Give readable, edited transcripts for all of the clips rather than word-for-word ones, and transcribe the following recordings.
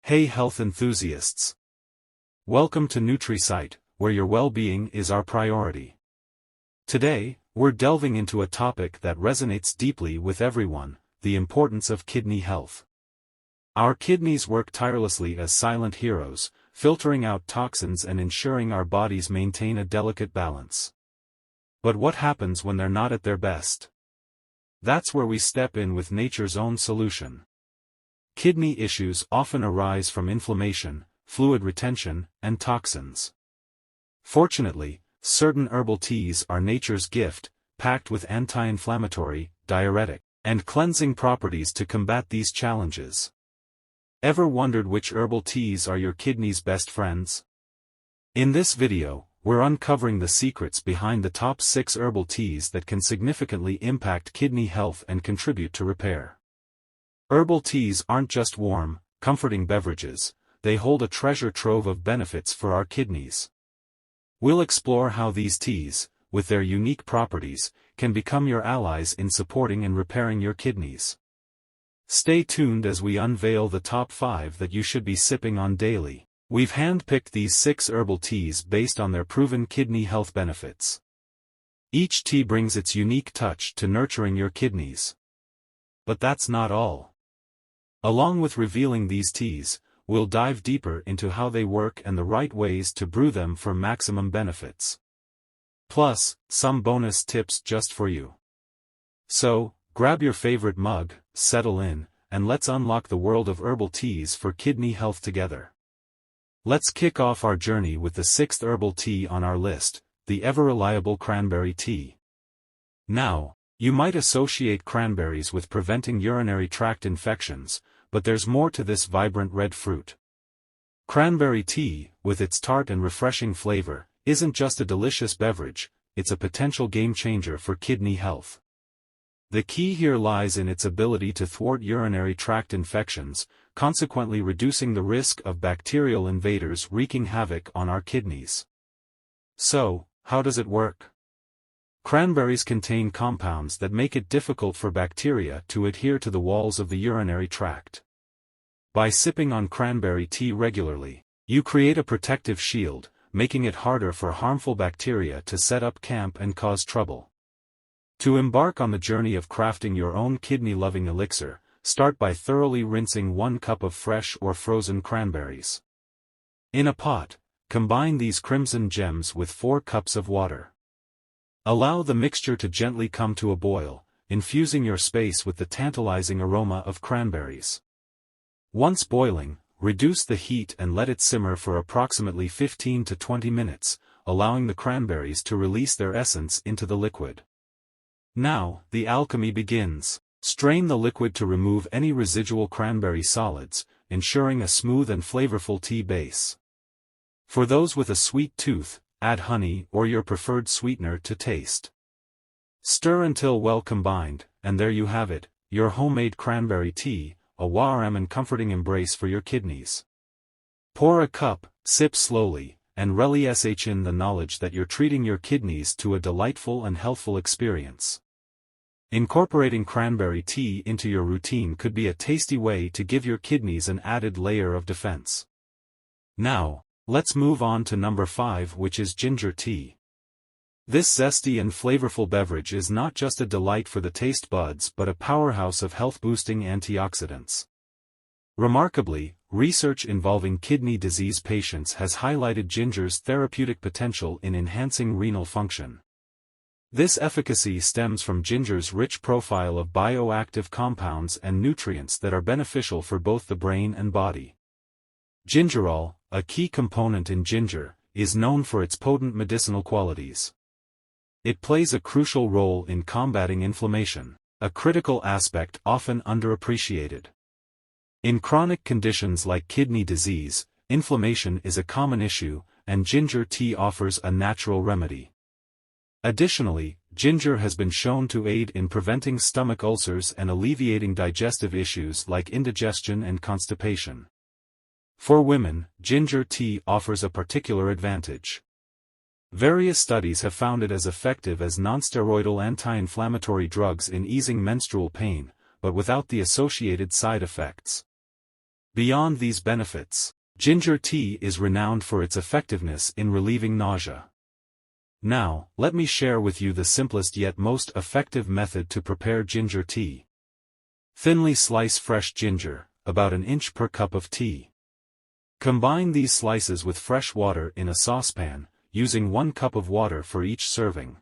Hey health enthusiasts! Welcome to NutriSite, where your well-being is our priority. Today, we're delving into a topic that resonates deeply with everyone, the importance of kidney health. Our kidneys work tirelessly as silent heroes, filtering out toxins and ensuring our bodies maintain a delicate balance. But what happens when they're not at their best? That's where we step in with nature's own solution. Kidney issues often arise from inflammation, fluid retention, and toxins. Fortunately, certain herbal teas are nature's gift, packed with anti-inflammatory, diuretic, and cleansing properties to combat these challenges. Ever wondered which herbal teas are your kidney's best friends? In this video, we're uncovering the secrets behind the top 6 herbal teas that can significantly impact kidney health and contribute to repair. Herbal teas aren't just warm, comforting beverages, they hold a treasure trove of benefits for our kidneys. We'll explore how these teas, with their unique properties, can become your allies in supporting and repairing your kidneys. Stay tuned as we unveil the top 5 that you should be sipping on daily. We've handpicked these 6 herbal teas based on their proven kidney health benefits. Each tea brings its unique touch to nurturing your kidneys. But that's not all. Along with revealing these teas, we'll dive deeper into how they work and the right ways to brew them for maximum benefits. Plus, some bonus tips just for you. So, grab your favorite mug, settle in, and let's unlock the world of herbal teas for kidney health together. Let's kick off our journey with the 6th herbal tea on our list, the ever-reliable cranberry tea. Now, you might associate cranberries with preventing urinary tract infections, but there's more to this vibrant red fruit. Cranberry tea, with its tart and refreshing flavor, isn't just a delicious beverage, it's a potential game-changer for kidney health. The key here lies in its ability to thwart urinary tract infections, consequently reducing the risk of bacterial invaders wreaking havoc on our kidneys. So, how does it work? Cranberries contain compounds that make it difficult for bacteria to adhere to the walls of the urinary tract. By sipping on cranberry tea regularly, you create a protective shield, making it harder for harmful bacteria to set up camp and cause trouble. To embark on the journey of crafting your own kidney-loving elixir, start by thoroughly rinsing 1 cup of fresh or frozen cranberries. In a pot, combine these crimson gems with 4 cups of water. Allow the mixture to gently come to a boil, infusing your space with the tantalizing aroma of cranberries. Once boiling, reduce the heat and let it simmer for approximately 15 to 20 minutes, allowing the cranberries to release their essence into the liquid. Now, the alchemy begins. Strain the liquid to remove any residual cranberry solids, ensuring a smooth and flavorful tea base. For those with a sweet tooth, add honey or your preferred sweetener to taste. Stir until well combined, and there you have it, your homemade cranberry tea, a warm and comforting embrace for your kidneys. Pour a cup, sip slowly, and relish in the knowledge that you're treating your kidneys to a delightful and healthful experience. Incorporating cranberry tea into your routine could be a tasty way to give your kidneys an added layer of defense. Now, let's move on to number 5, which is ginger tea. This zesty and flavorful beverage is not just a delight for the taste buds but a powerhouse of health-boosting antioxidants. Remarkably, research involving kidney disease patients has highlighted ginger's therapeutic potential in enhancing renal function. This efficacy stems from ginger's rich profile of bioactive compounds and nutrients that are beneficial for both the brain and body. Gingerol, a key component in ginger, is known for its potent medicinal qualities. It plays a crucial role in combating inflammation, a critical aspect often underappreciated. In chronic conditions like kidney disease, inflammation is a common issue, and ginger tea offers a natural remedy. Additionally, ginger has been shown to aid in preventing stomach ulcers and alleviating digestive issues like indigestion and constipation. For women, ginger tea offers a particular advantage. Various studies have found it as effective as nonsteroidal anti-inflammatory drugs in easing menstrual pain, but without the associated side effects. Beyond these benefits, ginger tea is renowned for its effectiveness in relieving nausea. Now, let me share with you the simplest yet most effective method to prepare ginger tea. Thinly slice fresh ginger, about an inch per cup of tea. Combine these slices with fresh water in a saucepan, using 1 cup of water for each serving.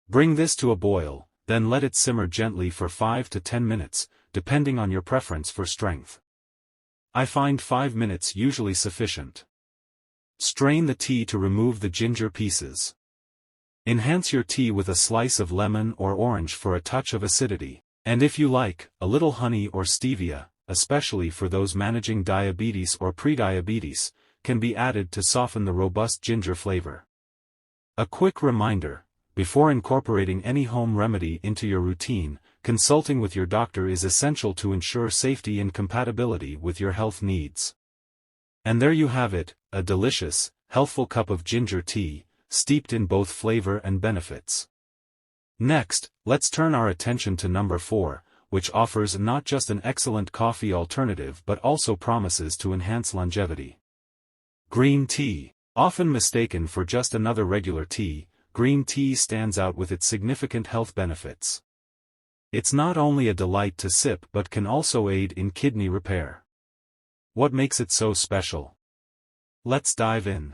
Bring this to a boil, then let it simmer gently for 5 to 10 minutes, depending on your preference for strength. I find 5 minutes usually sufficient. Strain the tea to remove the ginger pieces. Enhance your tea with a slice of lemon or orange for a touch of acidity, and if you like, a little honey or stevia, especially for those managing diabetes or prediabetes, can be added to soften the robust ginger flavor. A quick reminder: before incorporating any home remedy into your routine, consulting with your doctor is essential to ensure safety and compatibility with your health needs. And there you have it, a delicious, healthful cup of ginger tea, steeped in both flavor and benefits. Next, let's turn our attention to number 4, which offers not just an excellent coffee alternative but also promises to enhance longevity. Green tea. Often mistaken for just another regular tea, green tea stands out with its significant health benefits. It's not only a delight to sip but can also aid in kidney repair. What makes it so special? Let's dive in.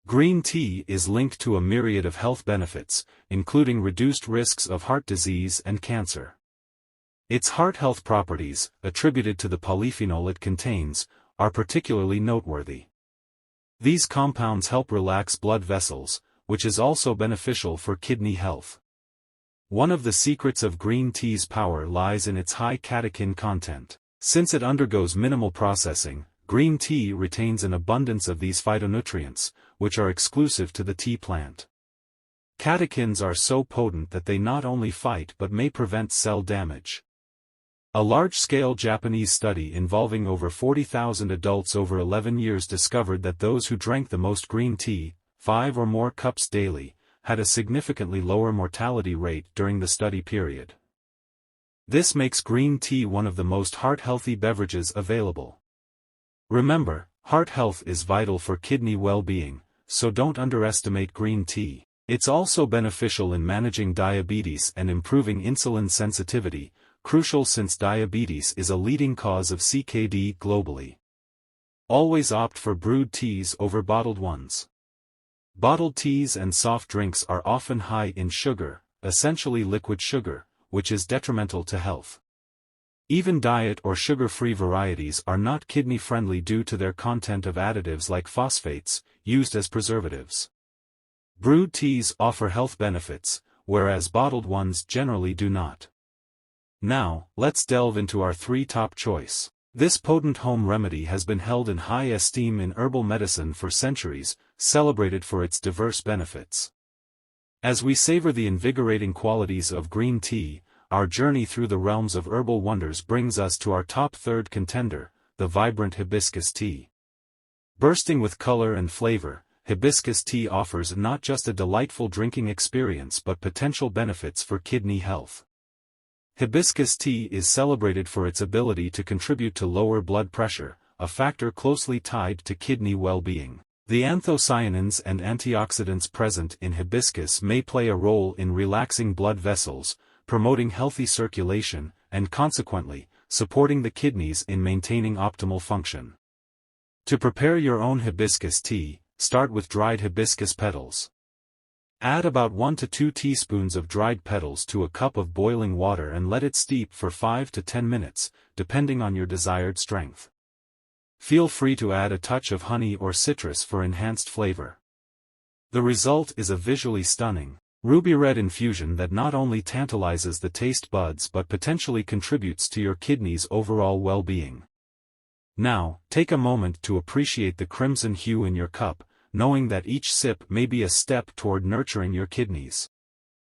Green tea is linked to a myriad of health benefits, including reduced risks of heart disease and cancer. Its heart health properties, attributed to the polyphenol it contains, are particularly noteworthy. These compounds help relax blood vessels, which is also beneficial for kidney health. One of the secrets of green tea's power lies in its high catechin content. Since it undergoes minimal processing, green tea retains an abundance of these phytonutrients, which are exclusive to the tea plant. Catechins are so potent that they not only fight but may prevent cell damage. A large-scale Japanese study involving over 40,000 adults over 11 years discovered that those who drank the most green tea, 5 or more cups daily, had a significantly lower mortality rate during the study period. This makes green tea one of the most heart-healthy beverages available. Remember, heart health is vital for kidney well-being, so don't underestimate green tea. It's also beneficial in managing diabetes and improving insulin sensitivity, crucial since diabetes is a leading cause of CKD globally. Always opt for brewed teas over bottled ones. Bottled teas and soft drinks are often high in sugar, essentially liquid sugar, which is detrimental to health. Even diet or sugar-free varieties are not kidney-friendly due to their content of additives like phosphates, used as preservatives. Brewed teas offer health benefits, whereas bottled ones generally do not. Now, let's delve into our 3 top choice. This potent home remedy has been held in high esteem in herbal medicine for centuries, celebrated for its diverse benefits. As we savor the invigorating qualities of green tea, our journey through the realms of herbal wonders brings us to our top 3rd contender, the vibrant hibiscus tea. Bursting with color and flavor, hibiscus tea offers not just a delightful drinking experience but potential benefits for kidney health. Hibiscus tea is celebrated for its ability to contribute to lower blood pressure, a factor closely tied to kidney well-being. The anthocyanins and antioxidants present in hibiscus may play a role in relaxing blood vessels, promoting healthy circulation, and consequently, supporting the kidneys in maintaining optimal function. To prepare your own hibiscus tea, start with dried hibiscus petals. Add about 1 to 2 teaspoons of dried petals to a cup of boiling water and let it steep for 5 to 10 minutes, depending on your desired strength. Feel free to add a touch of honey or citrus for enhanced flavor. The result is a visually stunning, ruby red infusion that not only tantalizes the taste buds but potentially contributes to your kidneys' overall well-being. Now, take a moment to appreciate the crimson hue in your cup, knowing that each sip may be a step toward nurturing your kidneys.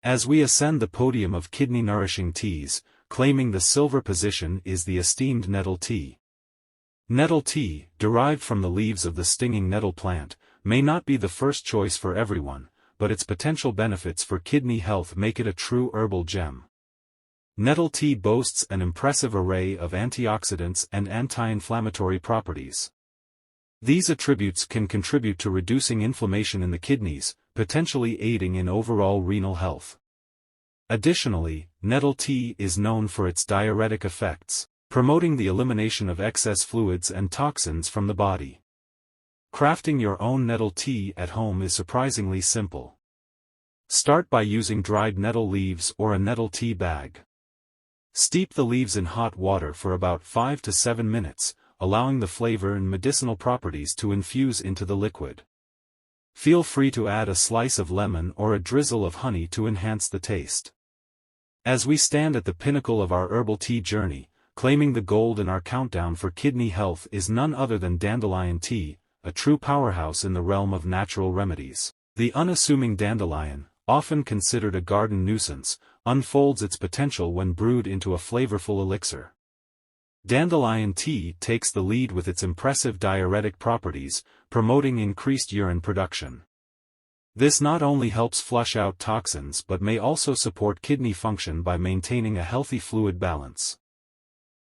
As we ascend the podium of kidney-nourishing teas, claiming the silver position is the esteemed Nettle Tea. Nettle tea, derived from the leaves of the stinging nettle plant, may not be the first choice for everyone, but its potential benefits for kidney health make it a true herbal gem. Nettle tea boasts an impressive array of antioxidants and anti-inflammatory properties. These attributes can contribute to reducing inflammation in the kidneys, potentially aiding in overall renal health. Additionally, nettle tea is known for its diuretic effects, promoting the elimination of excess fluids and toxins from the body. Crafting your own nettle tea at home is surprisingly simple. Start by using dried nettle leaves or a nettle tea bag. Steep the leaves in hot water for about 5 to 7 minutes, allowing the flavor and medicinal properties to infuse into the liquid. Feel free to add a slice of lemon or a drizzle of honey to enhance the taste. As we stand at the pinnacle of our herbal tea journey, claiming the gold in our countdown for kidney health is none other than Dandelion Tea, a true powerhouse in the realm of natural remedies. The unassuming dandelion, often considered a garden nuisance, unfolds its potential when brewed into a flavorful elixir. Dandelion tea takes the lead with its impressive diuretic properties, promoting increased urine production. This not only helps flush out toxins but may also support kidney function by maintaining a healthy fluid balance.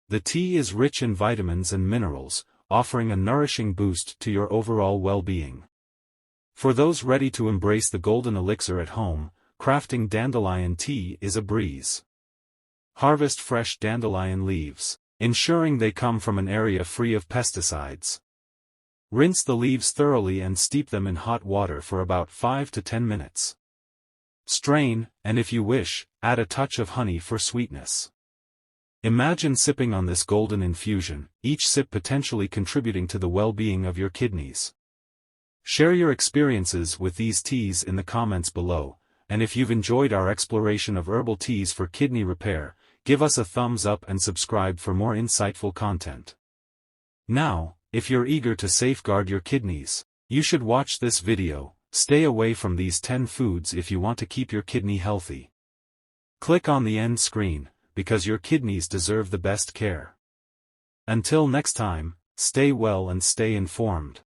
The tea is rich in vitamins and minerals, offering a nourishing boost to your overall well-being. For those ready to embrace the golden elixir at home, crafting dandelion tea is a breeze. Harvest fresh dandelion leaves, ensuring they come from an area free of pesticides. Rinse the leaves thoroughly and steep them in hot water for about 5 to 10 minutes. Strain, and if you wish, add a touch of honey for sweetness. Imagine sipping on this golden infusion, each sip potentially contributing to the well-being of your kidneys. Share your experiences with these teas in the comments below, and if you've enjoyed our exploration of herbal teas for kidney repair, give us a thumbs up and subscribe for more insightful content. Now, if you're eager to safeguard your kidneys, you should watch this video. Stay away from these 10 foods if you want to keep your kidney healthy. Click on the end screen, because your kidneys deserve the best care. Until next time, stay well and stay informed.